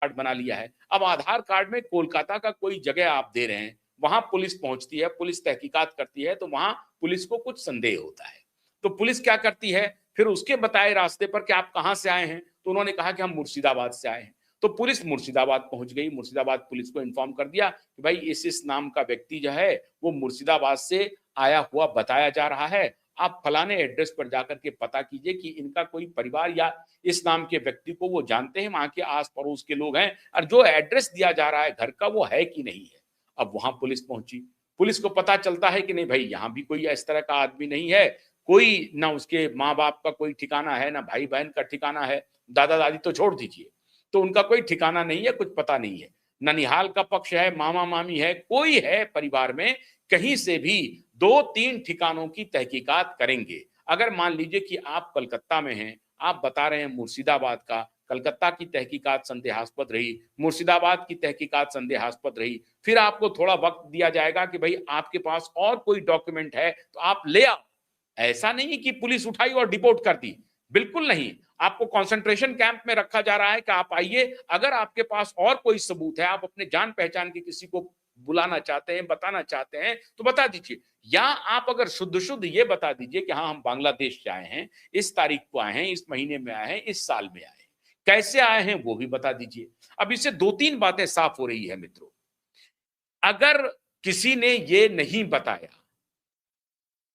Card बना लिया है। अब आधार कार्ड में कोलकाता का कोई जगह आप दे रहे हैं, वहां पुलिस पहुंचती है, पुलिस तहकीकात करती है, तो वहां पुलिस को कुछ संदेह होता है। तो पुलिस क्या करती है, फिर उसके बताए रास्ते पर कि आप कहां से आए हैं, तो उन्होंने कहा कि हम मुर्शिदाबाद से आए हैं। तो पुलिस मुर्शिदाबाद पहुंच गई, मुर्शिदाबाद पुलिस को इन्फॉर्म कर दिया कि भाई इस नाम का व्यक्ति जो है वो मुर्शिदाबाद से आया हुआ बताया जा रहा है, आप फलाने एड्रेस पर जाकर के पता कीजिए कि इनका कोई परिवार या इस नाम के व्यक्ति को वो जानते हैं, वहां के आस पड़ोस के लोग हैं, और जो एड्रेस दिया जा रहा है घर का वो है कि नहीं है। अब वहां पुलिस पहुंची, पुलिस को पता चलता है कि नहीं भाई यहाँ भी कोई इस तरह का आदमी नहीं है, कोई ना उसके माँ बाप का कोई ठिकाना है, ना भाई बहन का ठिकाना है, दादा दादी तो छोड़ दीजिए, तो उनका कोई ठिकाना नहीं है, कुछ पता नहीं है, ननिहाल का पक्ष है, मामा मामी है, कोई है परिवार में, कहीं से भी 2-3 ठिकानों की तहकीकात करेंगे। अगर मान लीजिए कि आप कलकत्ता में हैं, आप बता रहे हैं मुर्शिदाबाद का, कलकत्ता की तहकीकात संदेहास्पद रही, मुर्शिदाबाद की तहकीकात संदेहास्पद रही, फिर आपको थोड़ा वक्त दिया जाएगा कि भाई आपके पास और कोई डॉक्यूमेंट है तो आप ले आओ। ऐसा नहीं कि पुलिस उठाई और डिपोर्ट कर दी, बिल्कुल नहीं। आपको कंसंट्रेशन कैंप में रखा जा रहा है कि आप आइए, अगर आपके पास और कोई सबूत है, आप अपने जान पहचान के किसी को बुलाना चाहते हैं, बताना चाहते हैं, तो बता दीजिए। या आप अगर शुद्ध शुद्ध ये बता दीजिए कि हाँ हम बांग्लादेश से आए हैं, इस तारीख को आए हैं, इस महीने में आए हैं, इस साल में आए हैं, कैसे आए हैं वो भी बता दीजिए। अब इससे 2-3 बातें साफ हो रही है मित्रों। अगर किसी ने ये नहीं बताया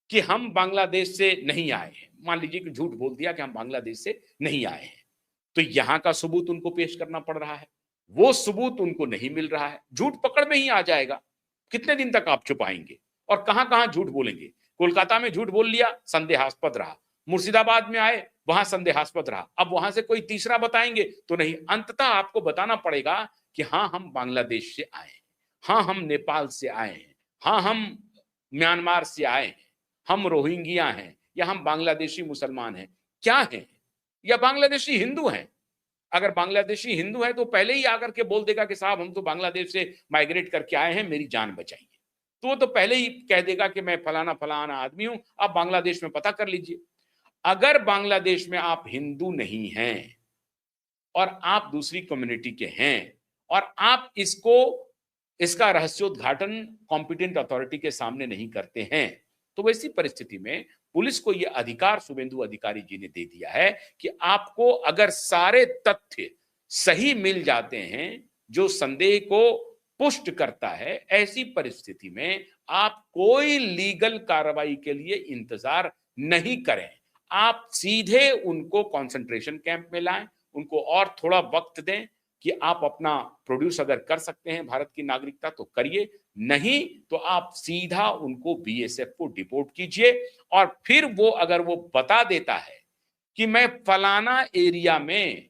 कि हम बांग्लादेश से नहीं आए हैं, मान लीजिए कि झूठ बोल दिया कि हम बांग्लादेश से नहीं आए हैं, तो यहां का सबूत उनको पेश करना पड़ रहा है, वो सबूत उनको नहीं मिल रहा है, झूठ पकड़ में ही आ जाएगा। कितने दिन तक आप छुपाएंगे और कहां कहां झूठ बोलेंगे। कोलकाता में झूठ बोल लिया, संदेहास्पद रहा, मुर्शिदाबाद में आए, वहां संदेहास्पद रहा, अब वहां से कोई तीसरा बताएंगे तो नहीं, अंततः आपको बताना पड़ेगा कि हाँ हम बांग्लादेश से आए हैं, हाँ हम नेपाल से आए हैं, हाँ हम म्यांमार से आए हैं, हम रोहिंग्या हैं, या हम बांग्लादेशी मुसलमान हैं, क्या हैं, या बांग्लादेशी हिंदू हैं। अगर बांग्लादेशी हिंदू है तो पहले ही आकर के बोल देगा कि साहब हम तो बांग्लादेश से माइग्रेट करके आए हैं, मेरी जान बचाइए, तो वो तो पहले ही कह देगा कि मैं फलाना फलाना आदमी हूं, आप बांग्लादेश में पता कर लीजिए। अगर बांग्लादेश में आप हिंदू नहीं हैं और आप दूसरी कम्युनिटी के हैं और आप इसका रहस्योद्घाटन कॉम्पिटेंट अथॉरिटी के सामने नहीं करते हैं, तो वैसी परिस्थिति में पुलिस को यह अधिकार शुभेंदु अधिकारी जी ने दे दिया है कि आपको अगर सारे तथ्य सही मिल जाते हैं जो संदेह को पुष्ट करता है, ऐसी परिस्थिति में आप कोई लीगल कार्रवाई के लिए इंतजार नहीं करें, आप सीधे उनको कंसंट्रेशन कैंप में लाएं, उनको और थोड़ा वक्त दें कि आप अपना प्रोड्यूस अगर कर सकते हैं भारत की नागरिकता तो करिए, नहीं तो आप सीधा उनको बीएसएफ को डिपोर्ट कीजिए। और फिर वो अगर वो बता देता है कि मैं फलाना एरिया में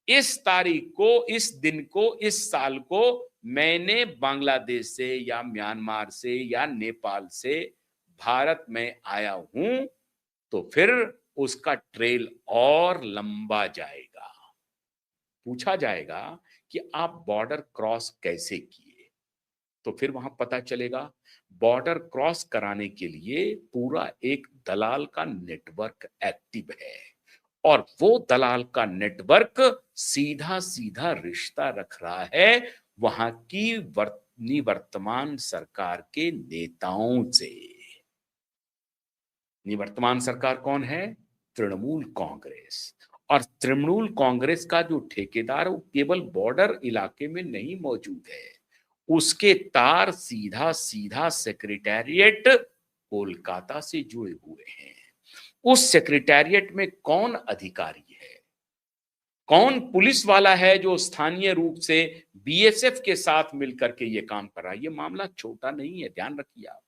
इस तारीख को, इस दिन को, इस साल को मैंने बांग्लादेश से या म्यांमार से या नेपाल से भारत में आया हूं, तो फिर उसका ट्रेल और लंबा जाएगा। पूछा जाएगा कि आप बॉर्डर क्रॉस कैसे किए, तो फिर वहां पता चलेगा बॉर्डर क्रॉस कराने के लिए पूरा एक दलाल का नेटवर्क एक्टिव है, और वो दलाल का नेटवर्क सीधा सीधा रिश्ता रख रहा है वहां की निवर्तमान सरकार के नेताओं से। निवर्तमान सरकार कौन है? तृणमूल कांग्रेस। और तृणमूल कांग्रेस का जो ठेकेदार वो केवल बॉर्डर इलाके में नहीं मौजूद है, उसके तार सीधा सीधा सेक्रेटेरिएट कोलकाता से जुड़े हुए हैं। उस सेक्रेटेरिएट में कौन अधिकारी है, कौन पुलिस वाला है जो स्थानीय रूप से बीएसएफ के साथ मिलकर के ये काम कर रहा है, ये मामला छोटा नहीं है, ध्यान रखिए आप।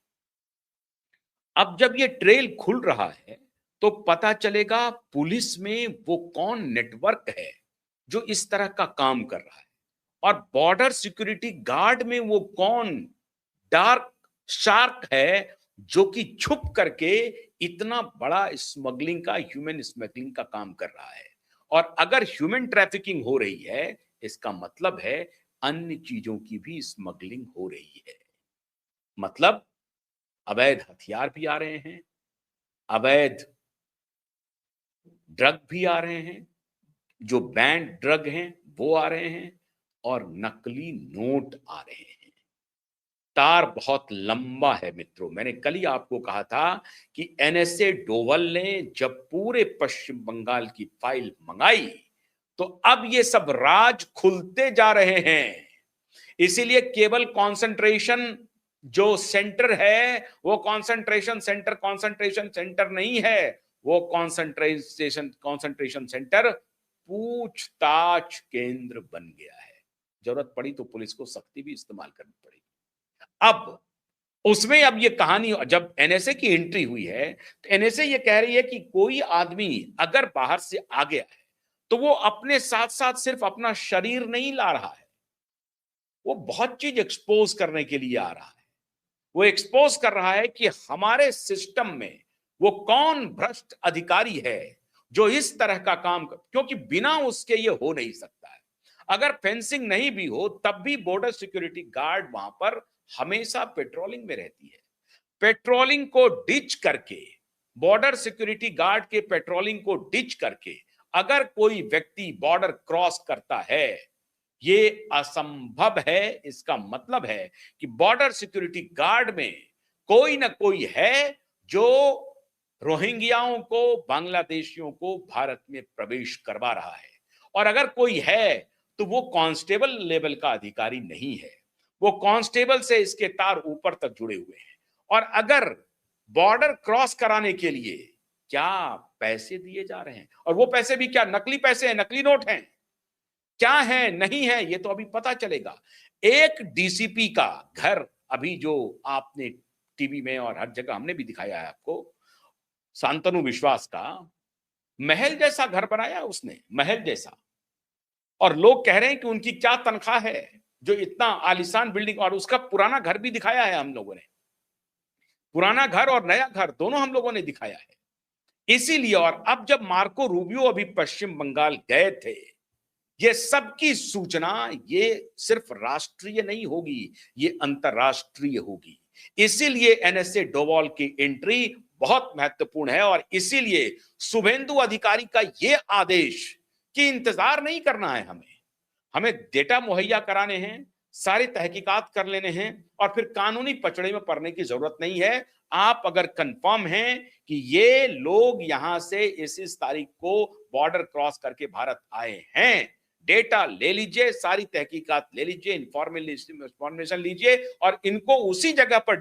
अब जब ये ट्रेल खुल रहा है तो पता चलेगा पुलिस में वो कौन नेटवर्क है जो इस तरह का काम कर रहा है, और बॉर्डर सिक्योरिटी गार्ड में वो कौन डार्क शार्क है जो कि छुप करके इतना बड़ा स्मगलिंग का, ह्यूमन स्मगलिंग का काम कर रहा है। और अगर ह्यूमन ट्रैफिकिंग हो रही है, इसका मतलब है अन्य चीजों की भी स्मगलिंग हो रही है। मतलब अवैध हथियार भी आ रहे हैं, अवैध ड्रग भी आ रहे हैं, जो बैंड ड्रग हैं वो आ रहे हैं, और नकली नोट आ रहे हैं। तार बहुत लंबा है मित्रों। मैंने कल ही आपको कहा था कि एनएसए डोवल ने जब पूरे पश्चिम बंगाल की फाइल मंगाई, तो अब ये सब राज खुलते जा रहे हैं। इसीलिए केवल कंसंट्रेशन जो सेंटर है, वो कंसंट्रेशन सेंटर नहीं है, वो कंसंट्रेशन सेंटर पूछताछ केंद्र बन गया है। जरूरत पड़ी तो पुलिस को सख्ती भी इस्तेमाल करनी पड़ेगी। अब उसमें अब ये कहानी, जब एनएसए की एंट्री हुई है, तो एनएसए ये कह रही है कि कोई आदमी अगर बाहर से आ गया है, तो वो अपने साथ साथ सिर्फ अपना शरीर नहीं ला रहा है, वो बहुत चीज एक्सपोज करने के लिए आ रहा है। वो एक्सपोज कर रहा है कि हमारे सिस्टम में वो कौन भ्रष्ट अधिकारी है जो इस तरह का काम क्योंकि बिना उसके ये हो नहीं सकता है। अगर फेंसिंग नहीं भी हो, तब भी बॉर्डर सिक्योरिटी गार्ड वहां पर हमेशा पेट्रोलिंग में रहती है। पेट्रोलिंग को डिच करके, बॉर्डर सिक्योरिटी गार्ड के पेट्रोलिंग को डिच करके अगर कोई व्यक्ति बॉर्डर क्रॉस करता है, ये असंभव है। इसका मतलब है कि बॉर्डर सिक्योरिटी गार्ड में कोई ना कोई है जो रोहिंग्याओं को, बांग्लादेशियों को भारत में प्रवेश करवा रहा है। और अगर कोई है तो वो कांस्टेबल लेवल का अधिकारी नहीं है, वो कांस्टेबल से इसके तार ऊपर तक जुड़े हुए हैं। और अगर बॉर्डर क्रॉस कराने के लिए क्या पैसे दिए जा रहे हैं, और वो पैसे भी क्या नकली पैसे हैं, नकली नोट हैं, क्या है नहीं है, ये तो अभी पता चलेगा। एक डीसीपी का घर, अभी जो आपने टीवी में और हर जगह हमने भी दिखाया है आपको, शांतनु विश्वास का महल जैसा घर बनाया उसने, महल जैसा। और लोग कह रहे हैं कि उनकी क्या तनख्वाह है जो इतना आलीशान बिल्डिंग, और उसका पुराना घर भी दिखाया है हम लोगों ने, पुराना घर और नया घर दोनों हम लोगों ने दिखाया है। इसीलिए, और अब जब मार्को रूबियो अभी पश्चिम बंगाल गए थे, ये सबकी सूचना ये सिर्फ राष्ट्रीय नहीं होगी, ये अंतरराष्ट्रीय होगी। इसीलिए एनएसए डोवाल की एंट्री बहुत महत्वपूर्ण है। और इसीलिए शुभेंदु अधिकारी का ये आदेश कि इंतजार नहीं करना है, हमें डेटा मुहैया कराने हैं, सारी तहकीकात कर लेने हैं, और फिर कानूनी पचड़े में पड़ने की जरूरत नहीं है। आप अगर कंफर्म हैं कि ये लोग यहां से इस तारीख को बॉर्डर क्रॉस करके भारत आए हैं, डेटा ले लीजिए, सारी तहकीकात ले लीजिए, इंफॉर्मेशन लीजिए, और इनको उसी जगह पर